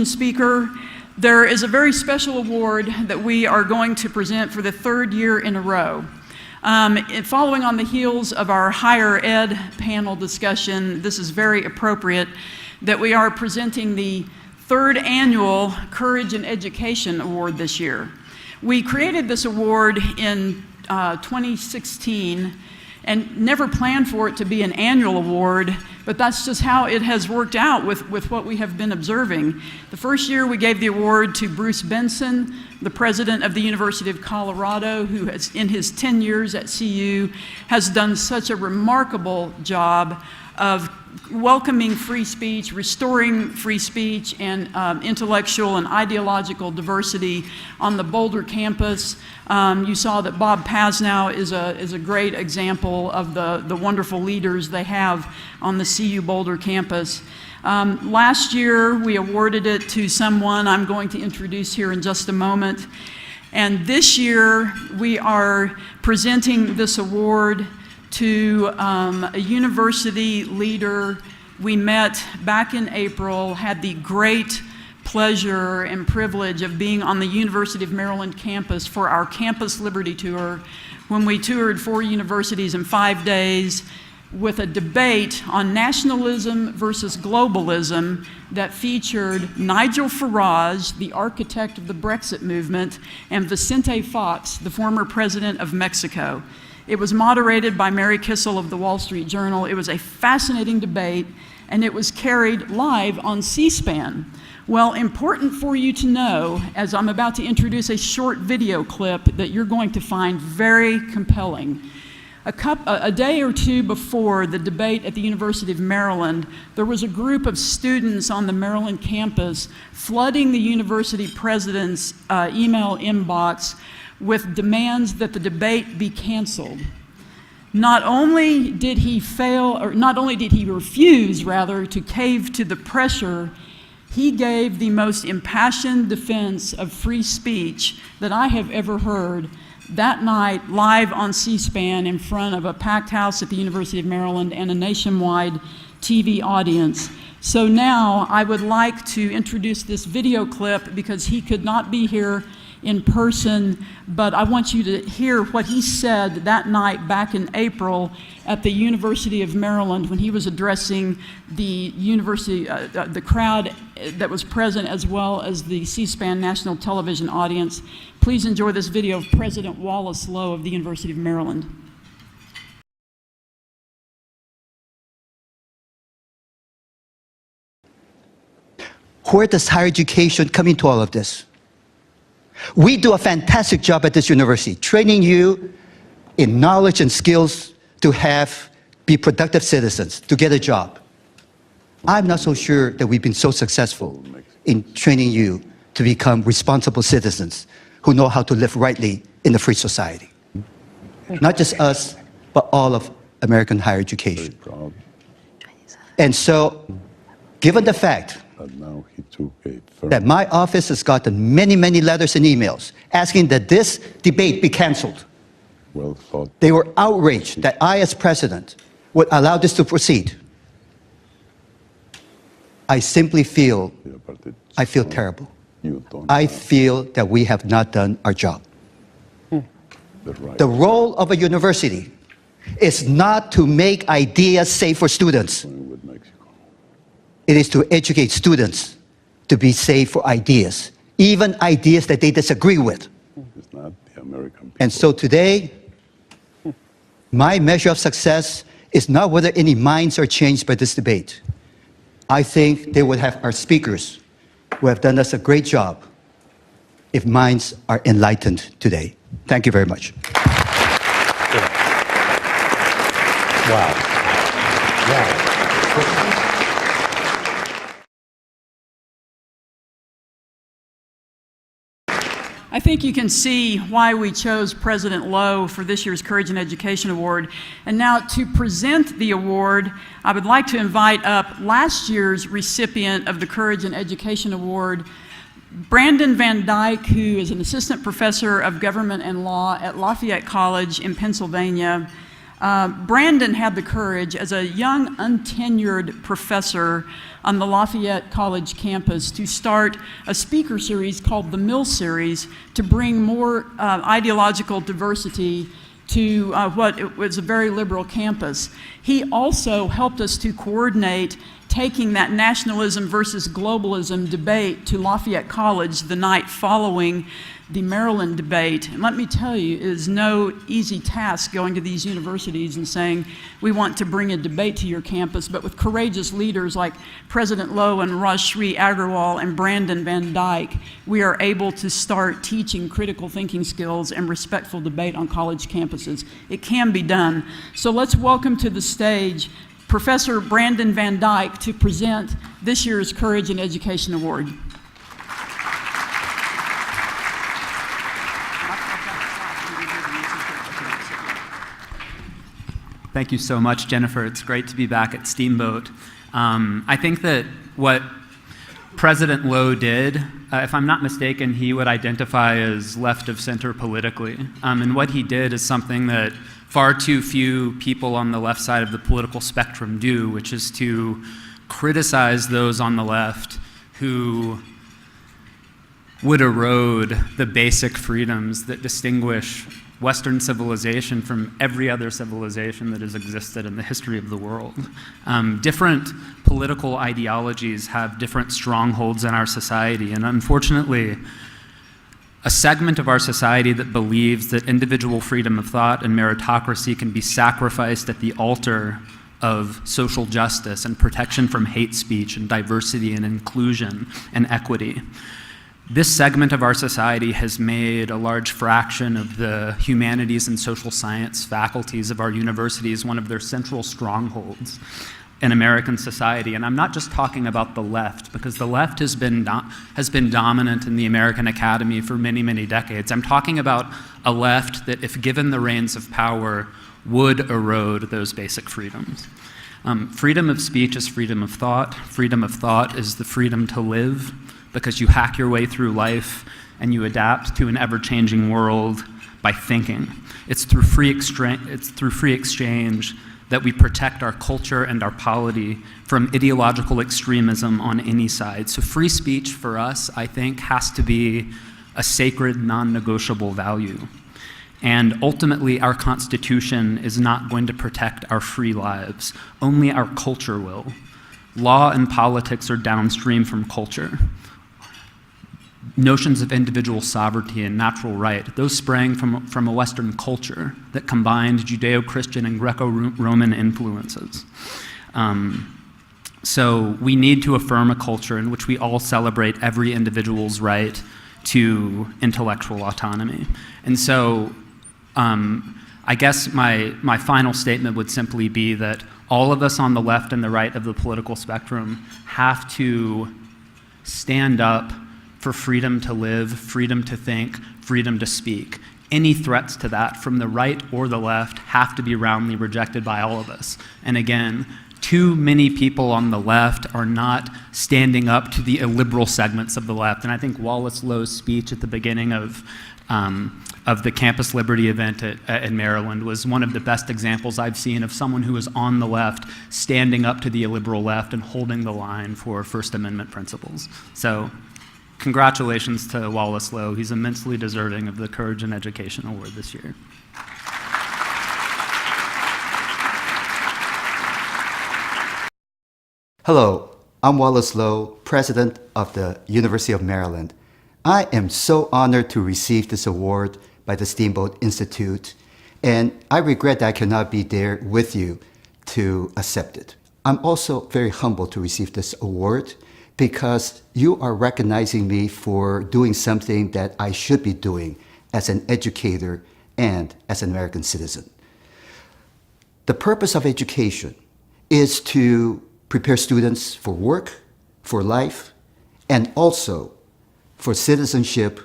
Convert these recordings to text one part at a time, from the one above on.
speaker. There is a very special award that we are going to present for the third year in a row. Following on the heels of our higher ed panel discussion, this is very appropriate that we are presenting the third annual Courage in Education Award this year. We created this award in 2016 and never planned for it to be an annual award, but that's just how it has worked out with what we have been observing. The first year we gave the award to Bruce Benson, the president of the University of Colorado, who has, in his 10 years at CU, has done such a remarkable job of welcoming free speech, restoring free speech and intellectual and ideological diversity on the Boulder campus. You saw that Bob Pasnow is a great example of the wonderful leaders they have on the CU Boulder campus. Last year, we awarded it to someone I'm going to introduce here in just a moment. And this year, we are presenting this award to a university leader we met back in April, had the great pleasure and privilege of being on the University of Maryland campus for our Campus Liberty Tour, when we toured 4 universities in 5 days with a debate on nationalism versus globalism that featured Nigel Farage, the architect of the Brexit movement, and Vicente Fox, the former president of Mexico. It was moderated by Mary Kissel of the Wall Street Journal. It was a fascinating debate, and it was carried live on C-SPAN. Well, important for you to know, as I'm about to introduce a short video clip that you're going to find very compelling. A day or two before the debate at the University of Maryland, there was a group of students on the Maryland campus flooding the university president's email inbox with demands that the debate be canceled. Not only did he refuse, rather, to cave to the pressure, he gave the most impassioned defense of free speech that I have ever heard that night, live on C-SPAN in front of a packed house at the University of Maryland and a nationwide TV audience. So now I would like to introduce this video clip because he could not be here in person, but I want you to hear what he said that night back in April at the University of Maryland when he was addressing the university, the crowd that was present, as well as the C-SPAN national television audience. Please enjoy this video of President Wallace Loh of the University of Maryland. Where does higher education come into all of this? We do a fantastic job at this university, training you in knowledge and skills to be productive citizens, to get a job. I'm not so sure that we've been so successful in training you to become responsible citizens who know how to live rightly in a free society. Not just us, but all of American higher education. And so, given the fact that my office has gotten many, many letters and emails asking that this debate be canceled. Well thought. They were outraged that I, as president, would allow this to proceed. I simply feel terrible. I feel that we have not done our job. The role of a university is not to make ideas safe for students. It is to educate students to be safe for ideas, even ideas that they disagree with. And so today, my measure of success is not whether any minds are changed by this debate. I think they would have our speakers who have done us a great job if minds are enlightened today. Thank you very much. Wow. Wow. I think you can see why we chose President Loh for this year's Courage in Education Award. And now to present the award, I would like to invite up last year's recipient of the Courage in Education Award, Brandon Van Dyke, who is an assistant professor of government and law at Lafayette College in Pennsylvania. Brandon had the courage, as a young, untenured professor on the Lafayette College campus, to start a speaker series called the Mill Series to bring more ideological diversity to what it was a very liberal campus. He also helped us to coordinate taking that nationalism versus globalism debate to Lafayette College the night following the Maryland debate. And let me tell you, it is no easy task going to these universities and saying, we want to bring a debate to your campus, but with courageous leaders like President Loh and Rajshri Agrawal and Brandon Van Dyke, we are able to start teaching critical thinking skills and respectful debate on college campuses. It can be done. So let's welcome to the stage Professor Brandon Van Dyke to present this year's Courage in Education Award. Thank you so much, Jennifer. It's great to be back at Steamboat. I think that what President Loh did, if I'm not mistaken, he would identify as left of center politically. And what he did is something that far too few people on the left side of the political spectrum do, which is to criticize those on the left who would erode the basic freedoms that distinguish Western civilization from every other civilization that has existed in the history of the world. Different political ideologies have different strongholds in our society, and unfortunately, a segment of our society that believes that individual freedom of thought and meritocracy can be sacrificed at the altar of social justice and protection from hate speech and diversity and inclusion and equity. This segment of our society has made a large fraction of the humanities and social science faculties of our universities one of their central strongholds in American society. And I'm not just talking about the left, because the left has been dominant in the American academy for many, many decades. I'm talking about a left that, if given the reins of power, would erode those basic freedoms. Freedom of speech is freedom of thought. Freedom of thought is the freedom to live, because you hack your way through life and you adapt to an ever-changing world by thinking. It's through free exchange that we protect our culture and our polity from ideological extremism on any side. So free speech for us, I think, has to be a sacred, non-negotiable value. And ultimately, our Constitution is not going to protect our free lives. Only our culture will. Law and politics are downstream from culture. Notions of individual sovereignty and natural right, those sprang from a Western culture that combined Judeo-Christian and Greco-Roman influences. So we need to affirm a culture in which we all celebrate every individual's right to intellectual autonomy. And so I guess my final statement would simply be that all of us on the left and the right of the political spectrum have to stand up for freedom to live, freedom to think, freedom to speak. Any threats to that from the right or the left have to be roundly rejected by all of us. And again, too many people on the left are not standing up to the illiberal segments of the left. And I think Wallace Loh's speech at the beginning of the Campus Liberty event in Maryland was one of the best examples I've seen of someone who is on the left standing up to the illiberal left and holding the line for First Amendment principles. So congratulations to Wallace Loh. He's immensely deserving of the Courage in Education Award this year. Hello, I'm Wallace Loh, president of the University of Maryland. I am so honored to receive this award by the Steamboat Institute, and I regret that I cannot be there with you to accept it. I'm also very humbled to receive this award because you are recognizing me for doing something that I should be doing as an educator and as an American citizen. The purpose of education is to prepare students for work, for life, and also for citizenship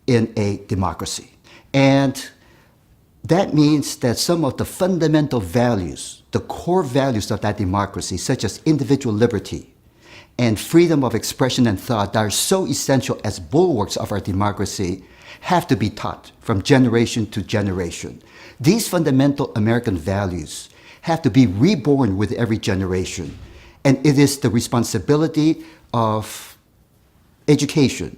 in a democracy. And that means that some of the fundamental values, the core values of that democracy, such as individual liberty and freedom of expression and thought that are so essential as bulwarks of our democracy, have to be taught from generation to generation. These fundamental American values have to be reborn with every generation. And it is the responsibility of education,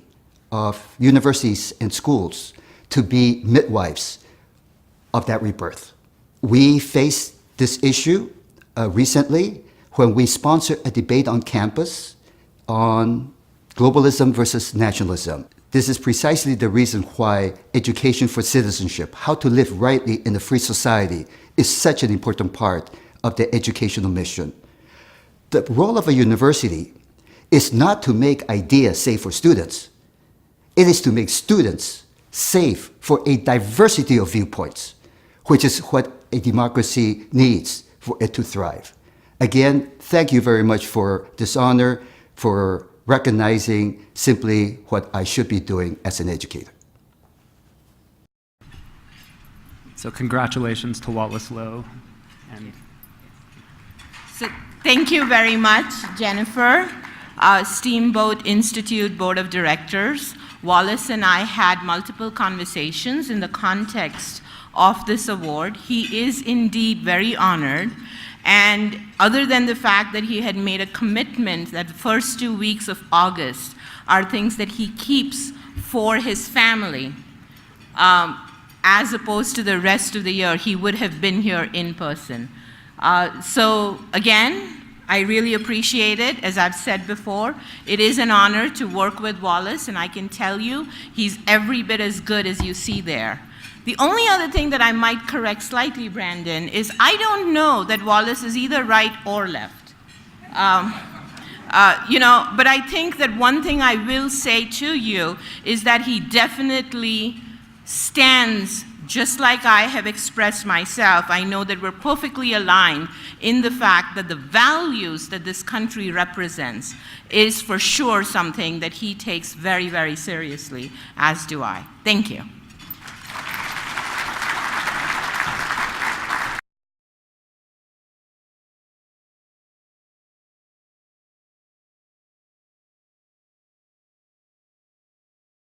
of universities and schools to be midwives of that rebirth. We faced this issue recently when we sponsored a debate on campus on globalism versus nationalism. This is precisely the reason why education for citizenship, how to live rightly in a free society, is such an important part of the educational mission. The role of a university is not to make ideas safe for students. It is to make students safe for a diversity of viewpoints, which is what a democracy needs for it to thrive. Again, thank you very much for this honor, for recognizing simply what I should be doing as an educator. So congratulations to Wallace Loh. And So thank you very much, Jennifer. Steamboat Institute Board of Directors. Wallace and I had multiple conversations in the context of this award. He is indeed very honored. And other than the fact that he had made a commitment that the first 2 weeks of August are things that he keeps for his family, as opposed to the rest of the year, he would have been here in person. So again, I really appreciate it. As I've said before, it is an honor to work with Wallace, and I can tell you he's every bit as good as you see there. The only other thing that I might correct slightly, Brandon, is I don't know that Wallace is either right or left. But I think that one thing I will say to you is that he definitely stands just like I have expressed myself. I know that we're perfectly aligned in the fact that the values that this country represents is for sure something that he takes very, very seriously, as do I. Thank you.